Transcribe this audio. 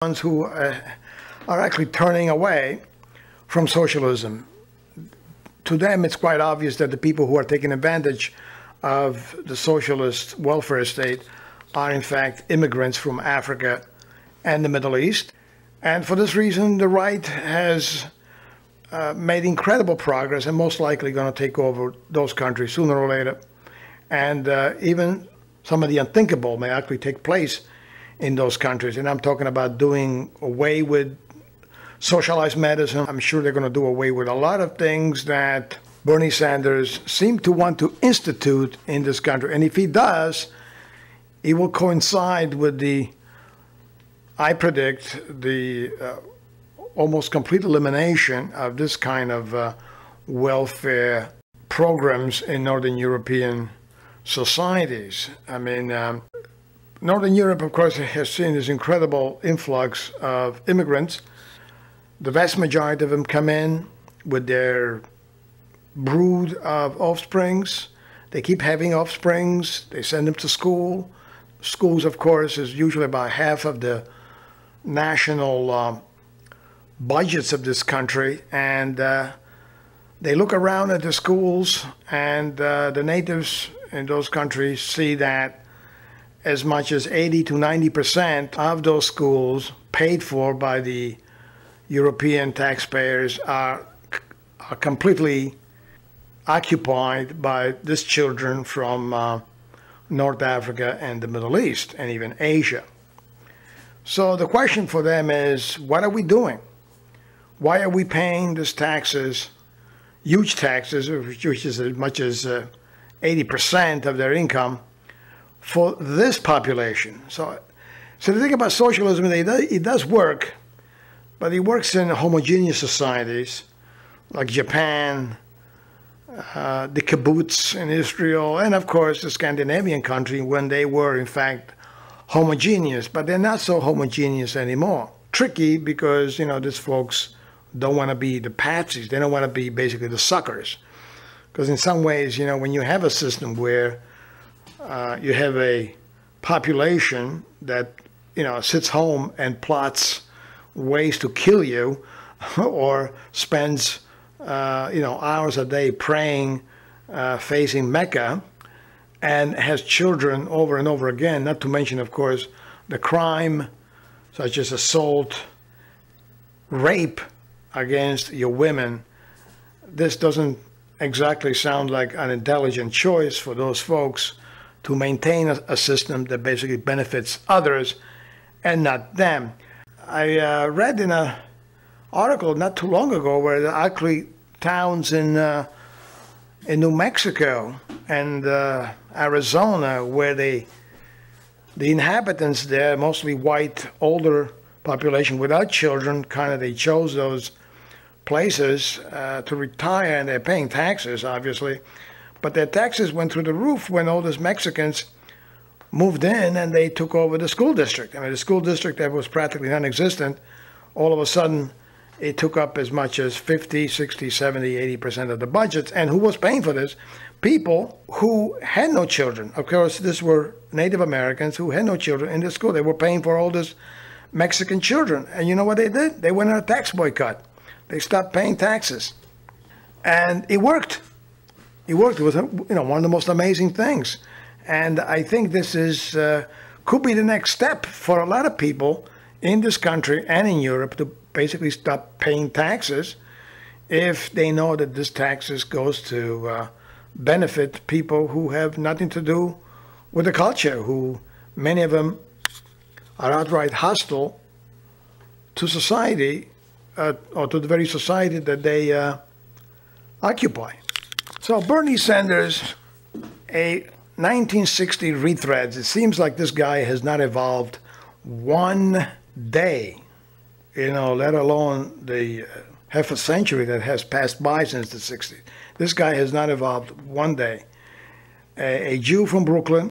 ones who are actually turning away from socialism. To them, it's quite obvious that the people who are taking advantage of the socialist welfare state are in fact immigrants from Africa and the Middle East. And for this reason, the right has made incredible progress and most likely going to take over those countries sooner or later. And even some of the unthinkable may actually take place in those countries. And I'm talking about doing away with socialized medicine. I'm sure they're going to do away with a lot of things that Bernie Sanders seemed to want to institute in this country. And if he does, it will coincide with I predict, the almost complete elimination of this kind of welfare programs in Northern European societies. I mean, Northern Europe, of course, has seen this incredible influx of immigrants. The vast majority of them come in with their brood of offsprings. They keep having offsprings. They send them to school. Schools, of course, is usually about half of the national budgets of this country. And they look around at the schools, and the natives in those countries see that as much as 80 to 90% of those schools paid for by the European taxpayers are completely occupied by these children from North Africa and the Middle East and even Asia. So the question for them is, what are we doing? Why are we paying these taxes, huge taxes, which is as much as 80% of their income, for this population? So the thing about socialism, it does work, but it works in homogeneous societies like Japan, the kibbutz in Israel, and of course the Scandinavian country when they were in fact homogeneous, but they're not so homogeneous anymore. Tricky because, these folks don't want to be the patsies. They don't want to be basically the suckers. Because in some ways, when you have a system where you have a population that, sits home and plots ways to kill you or spends, hours a day praying, facing Mecca, and has children over and over again, not to mention, of course, the crime such as assault, rape against your women. This doesn't exactly sound like an intelligent choice for those folks to maintain a system that basically benefits others and not them. I read in an article not too long ago where there are actually towns in New Mexico and Arizona where the inhabitants there, mostly white, older population without children, they chose those places to retire, and they're paying taxes, obviously. But their taxes went through the roof when all those Mexicans moved in and they took over the school district. I mean, the school district that was practically non-existent, all of a sudden it took up as much as 50, 60, 70, 80% of the budgets. And who was paying for this? People who had no children. Of course, these were Native Americans who had no children in the school. They were paying for all these Mexican children. And you know what they did? They went on a tax boycott. They stopped paying taxes. And it worked. It worked. It was one of the most amazing things. And I think this could be the next step for a lot of people in this country and in Europe to basically stop paying taxes if they know that this taxes goes to benefit people who have nothing to do with the culture, who many of them are outright hostile to society or to the very society that they occupy. So Bernie Sanders, a 1960 retreads. It seems like this guy has not evolved one day, let alone the half a century that has passed by since the 60s. This guy has not evolved one day. A Jew from Brooklyn,